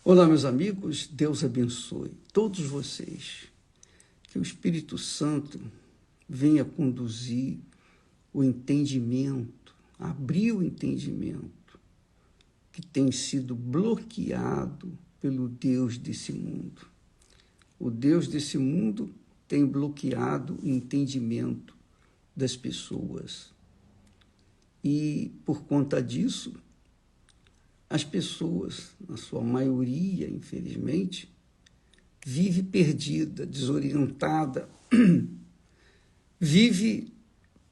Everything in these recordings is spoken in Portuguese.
Olá, meus amigos, Deus abençoe todos vocês. Que o Espírito Santo venha conduzir o entendimento, abrir o entendimento que tem sido bloqueado pelo Deus desse mundo. O Deus desse mundo tem bloqueado o entendimento das pessoas. E, por conta disso, as pessoas, na sua maioria, infelizmente, vive perdida, desorientada, vive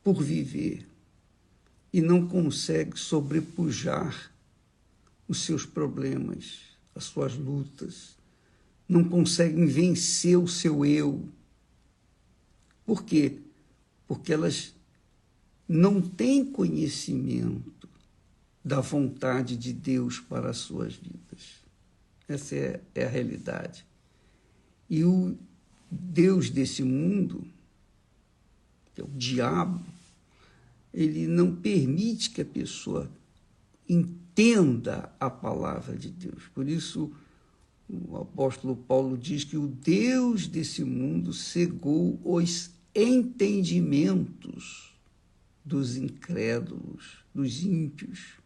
por viver e não consegue sobrepujar os seus problemas, as suas lutas, não conseguem vencer o seu eu. Por quê? Porque elas não têm conhecimento da vontade de Deus para as suas vidas. Essa é a realidade. E o Deus desse mundo, que é o diabo, ele não permite que a pessoa entenda a palavra de Deus. Por isso, o apóstolo Paulo diz que o Deus desse mundo cegou os entendimentos dos incrédulos, dos ímpios.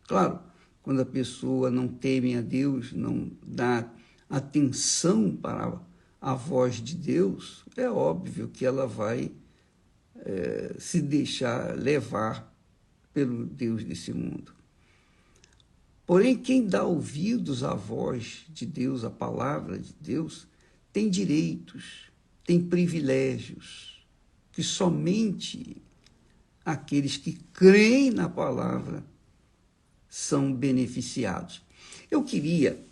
Claro, quando a pessoa não teme a Deus, não dá atenção para a voz de Deus, é óbvio que ela vai se deixar levar pelo Deus desse mundo. Porém, quem dá ouvidos à voz de Deus, à palavra de Deus, tem direitos, tem privilégios, que somente aqueles que creem na palavra são beneficiados. Eu queria,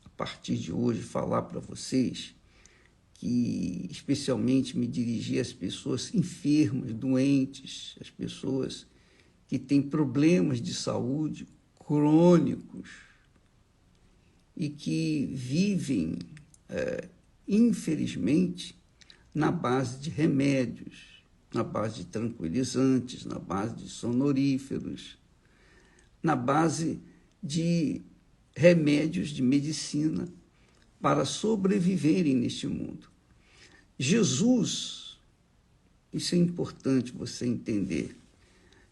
a partir de hoje, falar para vocês que, especialmente, me dirigir às pessoas enfermas, doentes, às pessoas que têm problemas de saúde crônicos e que vivem, infelizmente, na base de remédios, na base de tranquilizantes, na base de sonoríferos, na base de remédios de medicina para sobreviverem neste mundo. Jesus, isso é importante você entender,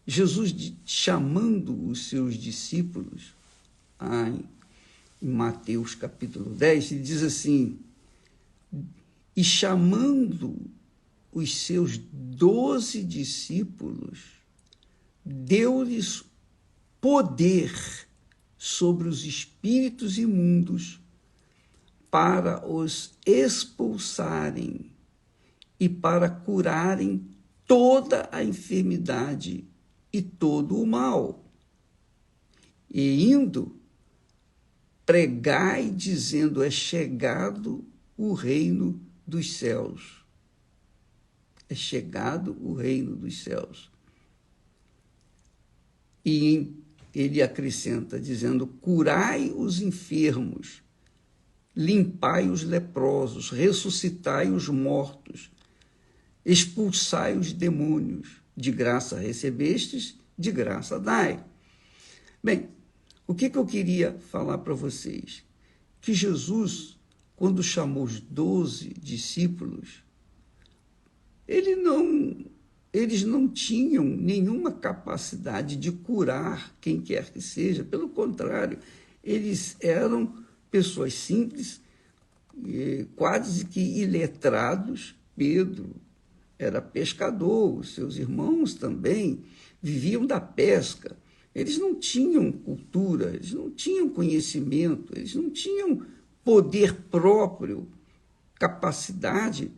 Jesus chamando os seus discípulos, em Mateus capítulo 10, ele diz assim, e chamando os seus 12 discípulos, deu-lhes poder sobre os espíritos imundos para os expulsarem e para curarem toda a enfermidade e todo o mal. E indo, pregai dizendo, é chegado o reino dos céus. É chegado o reino dos céus. E ele acrescenta, dizendo, curai os enfermos, limpai os leprosos, ressuscitai os mortos, expulsai os demônios, de graça recebestes, de graça dai. Bem, o que eu queria falar para vocês? Que Jesus, quando chamou os 12 discípulos, eles não tinham nenhuma capacidade de curar quem quer que seja, pelo contrário, eles eram pessoas simples, quase que iletrados. Pedro era pescador, os seus irmãos também viviam da pesca. Eles não tinham cultura, eles não tinham conhecimento, eles não tinham poder próprio, capacidade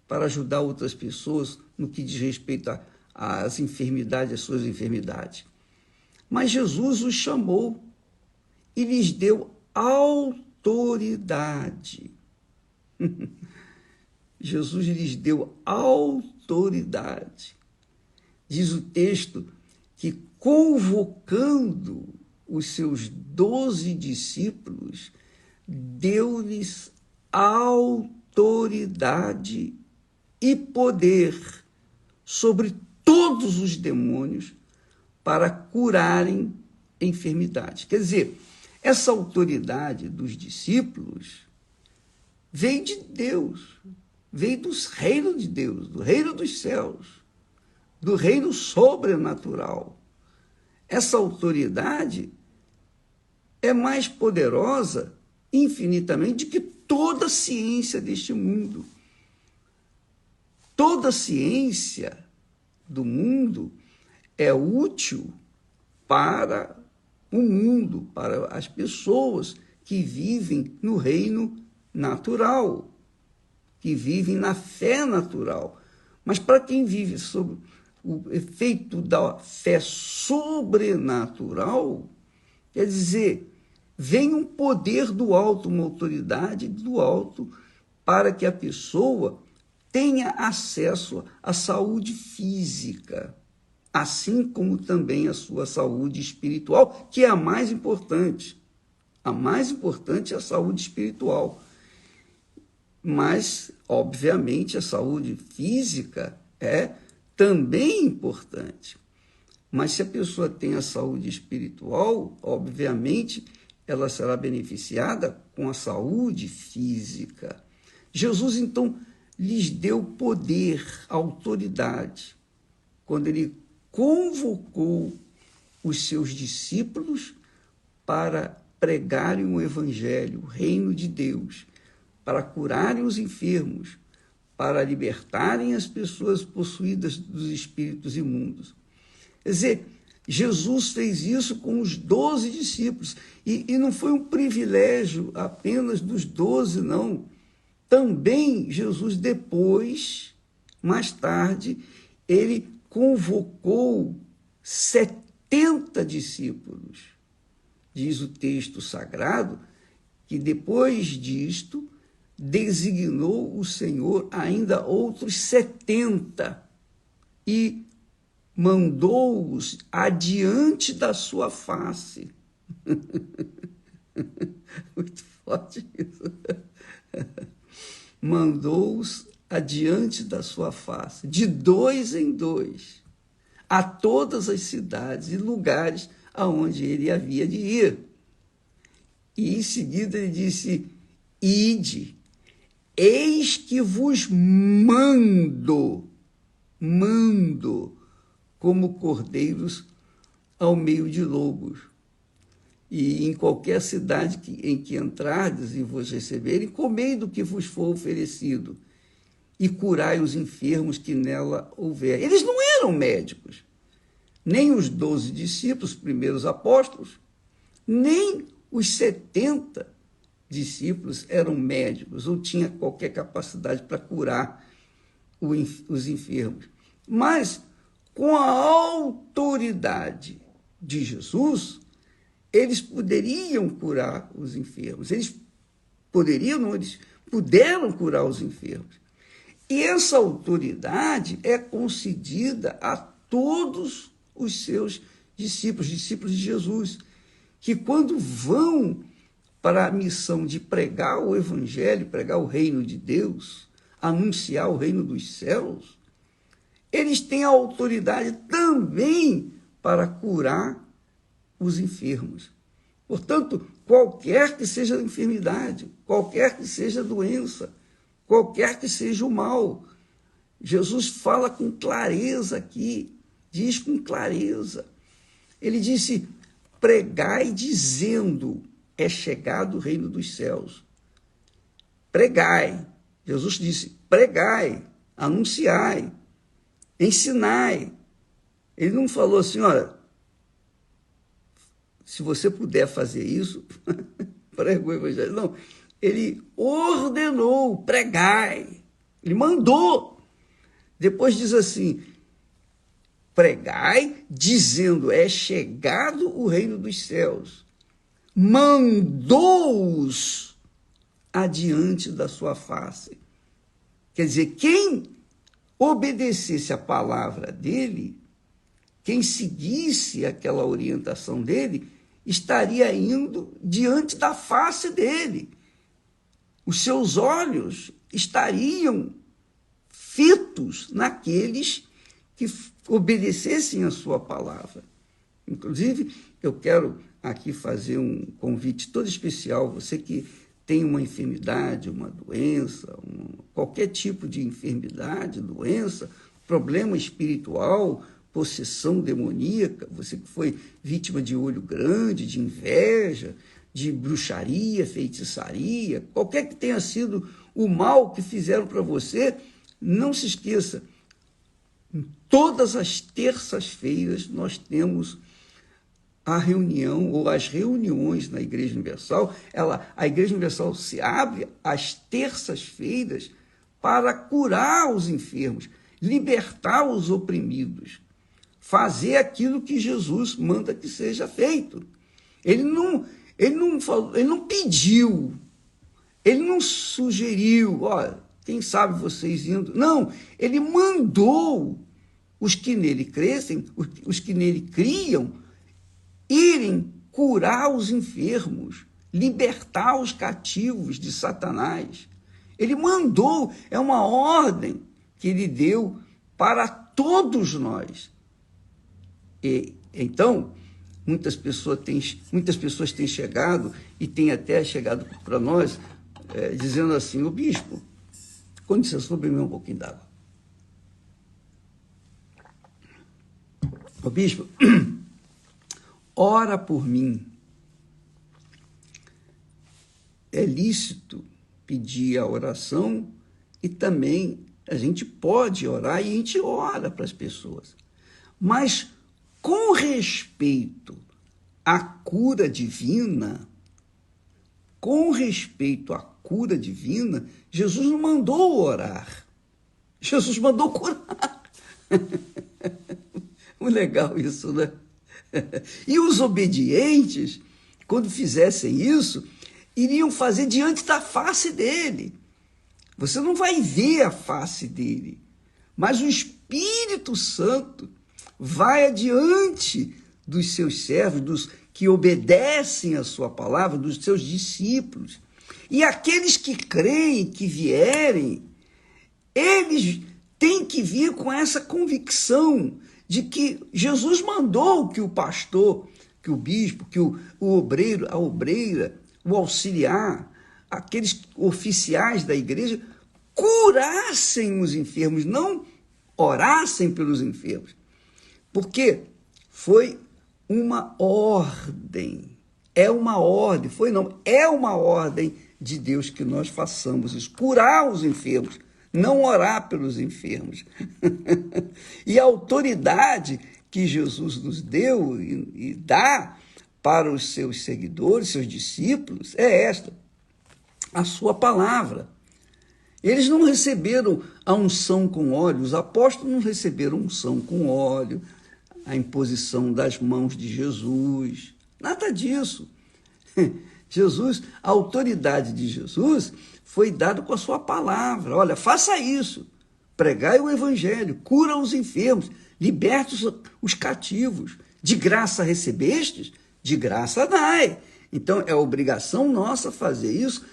para ajudar outras pessoas no que diz respeito às enfermidades, às suas enfermidades. Mas Jesus os chamou e lhes deu autoridade. Jesus lhes deu autoridade. Diz o texto que, convocando os seus 12 discípulos, deu-lhes autoridade e poder sobre todos os demônios para curarem enfermidades. Quer dizer, Essa autoridade dos discípulos veio de Deus, veio dos reinos de Deus, do reino dos céus, do reino sobrenatural. Essa autoridade é mais poderosa infinitamente do que toda a ciência deste mundo. Toda a ciência do mundo é útil para o mundo, para as pessoas que vivem no reino natural, que vivem na fé natural. Mas para quem vive sob o efeito da fé sobrenatural, quer dizer, vem um poder do alto, uma autoridade do alto, para que a pessoa tenha acesso à saúde física, assim como também a sua saúde espiritual, que é a mais importante. A mais importante é a saúde espiritual. Mas, obviamente, a saúde física é também importante. Mas se a pessoa tem a saúde espiritual, obviamente, ela será beneficiada com a saúde física. Jesus, então, lhes deu poder, autoridade, quando ele convocou os seus discípulos para pregarem o evangelho, o reino de Deus, para curarem os enfermos, para libertarem as pessoas possuídas dos espíritos imundos. Quer dizer, Jesus fez isso com os 12 discípulos, e não foi um privilégio apenas dos 12, não. Também Jesus depois, mais tarde, ele convocou 70 discípulos. Diz o texto sagrado que depois disto designou o Senhor ainda outros 70 e mandou-os adiante da sua face. Muito forte isso. Mandou-os adiante da sua face, de 2 em 2, a todas as cidades e lugares aonde ele havia de ir. E em seguida ele disse: ide, eis que vos mando como cordeiros ao meio de lobos. E em qualquer cidade em que entrardes e vos receberem, comei do que vos for oferecido e curai os enfermos que nela houver. Eles não eram médicos, nem os 12 discípulos, primeiros apóstolos, nem os 70 discípulos eram médicos ou tinham qualquer capacidade para curar os enfermos. Mas, com a autoridade de Jesus, eles poderiam curar os enfermos. Eles puderam curar os enfermos. E essa autoridade é concedida a todos os seus discípulos de Jesus, que quando vão para a missão de pregar o evangelho, pregar o reino de Deus, anunciar o reino dos céus, eles têm a autoridade também para curar os enfermos. Portanto, qualquer que seja a enfermidade, qualquer que seja a doença, qualquer que seja o mal, Jesus fala com clareza aqui, diz com clareza. Ele disse: pregai dizendo, é chegado o reino dos céus. Pregai. Jesus disse: pregai, anunciai, ensinai. Ele não falou assim: olha, se você puder fazer isso, prega o evangelho. Não, ele ordenou, pregai. Ele mandou. Depois diz assim: pregai, dizendo, é chegado o reino dos céus. Mandou-os adiante da sua face. Quer dizer, quem obedecesse a palavra dele, quem seguisse aquela orientação dele, estaria indo diante da face dele. Os seus olhos estariam fitos naqueles que obedecessem a sua palavra. Inclusive, eu quero aqui fazer um convite todo especial, você que tem uma enfermidade, uma doença, qualquer tipo de enfermidade, doença, problema espiritual, possessão demoníaca, você que foi vítima de olho grande, de inveja, de bruxaria, feitiçaria, qualquer que tenha sido o mal que fizeram para você, não se esqueça, todas as terças-feiras nós temos a reunião ou as reuniões na Igreja Universal. A Igreja Universal se abre às terças-feiras para curar os enfermos, libertar os oprimidos, fazer aquilo que Jesus manda que seja feito. Ele não pediu, ele não sugeriu, olha, quem sabe vocês indo. Não, ele mandou os que nele crescem, os que nele criam, irem curar os enfermos, libertar os cativos de Satanás. Ele mandou, é uma ordem que ele deu para todos nós. E então, muitas pessoas têm chegado, e têm até chegado para nós, dizendo assim: o bispo, com licença, vou beber um pouquinho d'água. O bispo, ora por mim. É lícito pedir a oração e também a gente pode orar e a gente ora para as pessoas. Mas com respeito à cura divina, Jesus não mandou orar. Jesus mandou curar. Muito legal isso, né? E os obedientes, quando fizessem isso, iriam fazer diante da face dele. Você não vai ver a face dele, mas o Espírito Santo vai adiante dos seus servos, dos que obedecem a sua palavra, dos seus discípulos. E aqueles que creem, que vierem, eles têm que vir com essa convicção de que Jesus mandou que o pastor, que o bispo, que o obreiro, a obreira, o auxiliar, aqueles oficiais da igreja, curassem os enfermos, não orassem pelos enfermos. Porque foi uma ordem, é uma ordem de Deus que nós façamos isso, curar os enfermos, não orar pelos enfermos. E a autoridade que Jesus nos deu e dá para os seus seguidores, seus discípulos, é esta: a sua palavra. Eles não receberam a unção com óleo, os apóstolos não receberam unção com óleo, a imposição das mãos de Jesus, nada disso. Jesus, a autoridade de Jesus foi dada com a sua palavra. Olha, faça isso, pregai o evangelho, cura os enfermos, liberte os cativos. De graça recebestes, de graça dai. Então, é obrigação nossa fazer isso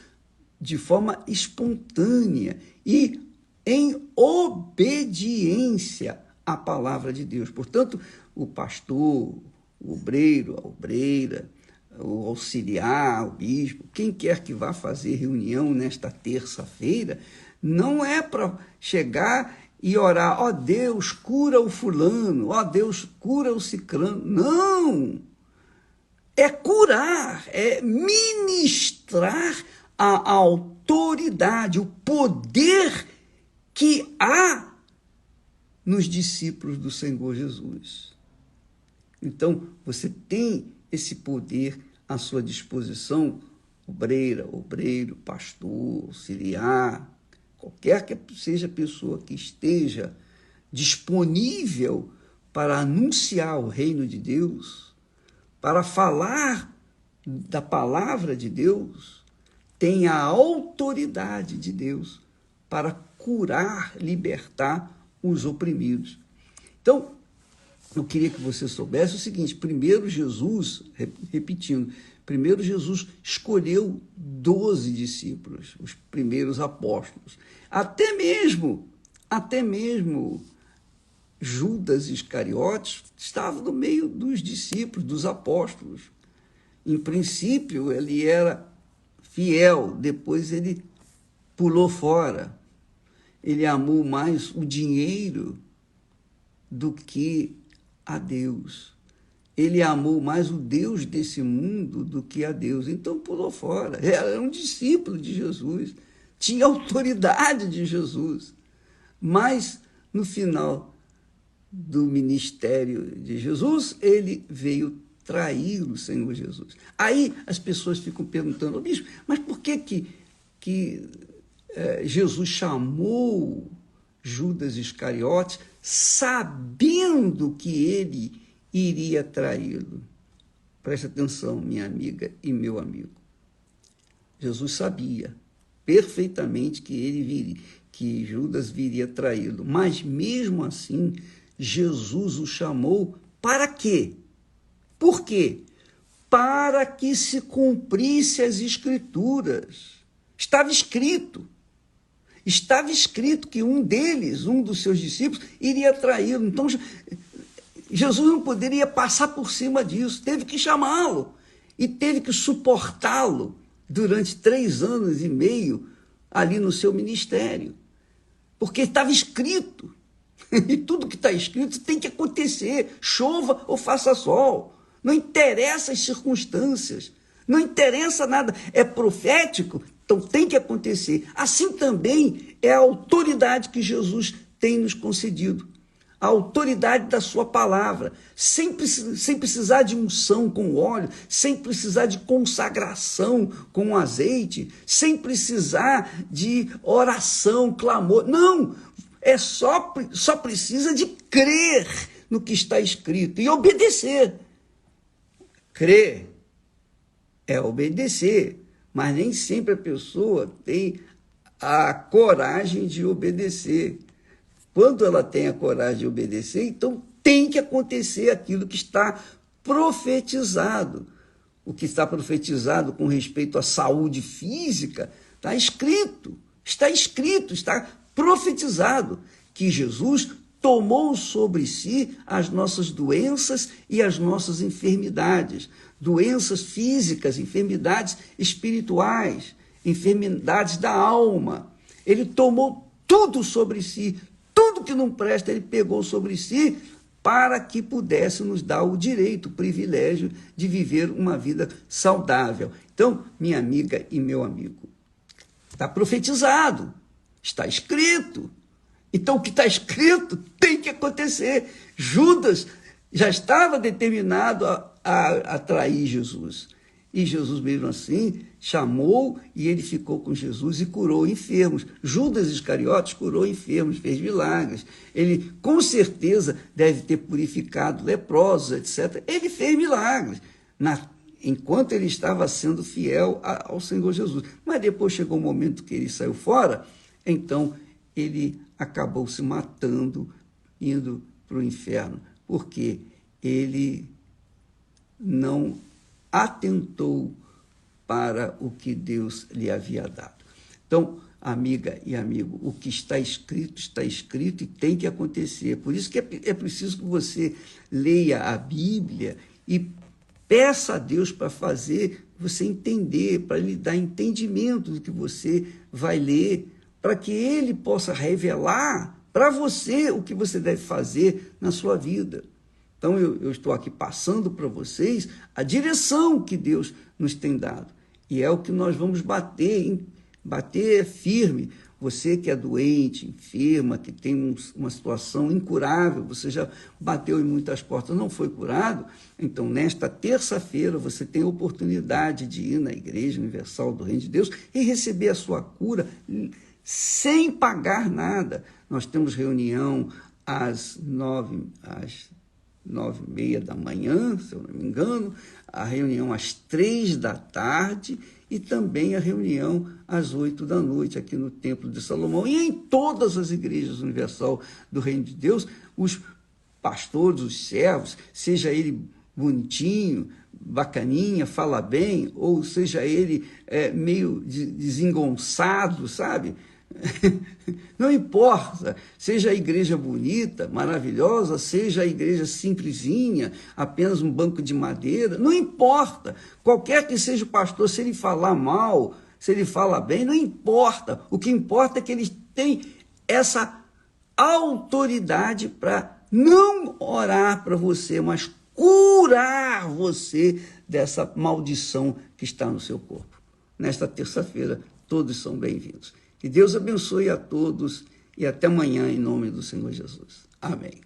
de forma espontânea e em obediência à palavra de Deus. Portanto, o pastor, o obreiro, a obreira, o auxiliar, o bispo, quem quer que vá fazer reunião nesta terça-feira, não é para chegar e orar: ó Deus, cura o fulano, ó Deus, cura o ciclano. Não! É curar, é ministrar a autoridade, o poder que há nos discípulos do Senhor Jesus. Então, você tem esse poder à sua disposição, obreira, obreiro, pastor, auxiliar, qualquer que seja a pessoa que esteja disponível para anunciar o reino de Deus, para falar da palavra de Deus, tem a autoridade de Deus para curar, libertar os oprimidos. Então, eu queria que você soubesse o seguinte: primeiro Jesus, repetindo, primeiro Jesus escolheu 12 discípulos, os primeiros apóstolos. Até mesmo Judas Iscariotes estava no meio dos discípulos, dos apóstolos. Em princípio, ele era fiel, depois ele pulou fora. Ele amou mais o dinheiro do que a Deus. Ele amou mais o Deus desse mundo do que a Deus. Então pulou fora. Era um discípulo de Jesus, tinha autoridade de Jesus. Mas, no final do ministério de Jesus, ele veio trair o Senhor Jesus. Aí as pessoas ficam perguntando, bispo, mas por que Jesus chamou Judas Iscariotes sabendo que ele iria traí-lo? Preste atenção, minha amiga e meu amigo. Jesus sabia perfeitamente que Judas viria traí-lo, mas mesmo assim, Jesus o chamou para quê? Por quê? Para que se cumprisse as Escrituras. Estava escrito que um dos seus discípulos, iria traí-lo. Então, Jesus não poderia passar por cima disso, teve que chamá-lo e teve que suportá-lo durante 3 anos e meio ali no seu ministério, porque estava escrito, e tudo que está escrito tem que acontecer, chova ou faça sol, não interessa as circunstâncias, não interessa nada, é profético, então tem que acontecer. Assim também é a autoridade que Jesus tem nos concedido, a autoridade da sua palavra, sem precisar de unção com óleo, sem precisar de consagração com azeite, sem precisar de oração, clamor. Não, só precisa de crer no que está escrito e obedecer. Crer é obedecer, mas nem sempre a pessoa tem a coragem de obedecer. Quando ela tem a coragem de obedecer, então tem que acontecer aquilo que está profetizado. O que está profetizado com respeito à saúde física, está escrito, está profetizado, que Jesus tomou sobre si as nossas doenças e as nossas enfermidades, doenças físicas, enfermidades espirituais, enfermidades da alma. Ele tomou tudo sobre si, tudo que não presta, ele pegou sobre si para que pudesse nos dar o direito, o privilégio de viver uma vida saudável. Então, minha amiga e meu amigo, está profetizado, está escrito. Então, o que está escrito tem que acontecer. Judas já estava determinado a trair Jesus. E Jesus, mesmo assim, chamou e ele ficou com Jesus e curou enfermos. Judas Iscariotes curou enfermos, fez milagres. Ele, com certeza, deve ter purificado leprosos, etc. Ele fez milagres enquanto ele estava sendo fiel ao Senhor Jesus. Mas depois chegou um momento que ele saiu fora, então ele acabou se matando, indo para o inferno, porque ele não atentou para o que Deus lhe havia dado. Então, amiga e amigo, o que está escrito e tem que acontecer. Por isso que é preciso que você leia a Bíblia e peça a Deus para fazer você entender, para lhe dar entendimento do que você vai ler, para que Ele possa revelar para você o que você deve fazer na sua vida. Então, eu estou aqui passando para vocês a direção que Deus nos tem dado. E é o que nós vamos bater firme. Você que é doente, enferma, que tem uma situação incurável, você já bateu em muitas portas, não foi curado, então nesta terça-feira você tem a oportunidade de ir na Igreja Universal do Reino de Deus e receber a sua cura sem pagar nada. Nós temos reunião às 9h30 da manhã, se eu não me engano, a reunião às 3 da tarde e também a reunião às 8 da noite aqui no Templo de Salomão. E em todas as igrejas universal do Reino de Deus, os pastores, os servos, seja ele bonitinho, bacaninha, fala bem, ou seja ele meio desengonçado, sabe? Não importa, seja a igreja bonita, maravilhosa, seja a igreja simplesinha, apenas um banco de madeira, não importa. Qualquer que seja o pastor, se ele falar mal, se ele fala bem, não importa. O que importa é que ele tem essa autoridade para não orar para você, mas curar você dessa maldição que está no seu corpo. Nesta terça-feira, todos são bem-vindos. Que Deus abençoe a todos e até amanhã, em nome do Senhor Jesus. Amém.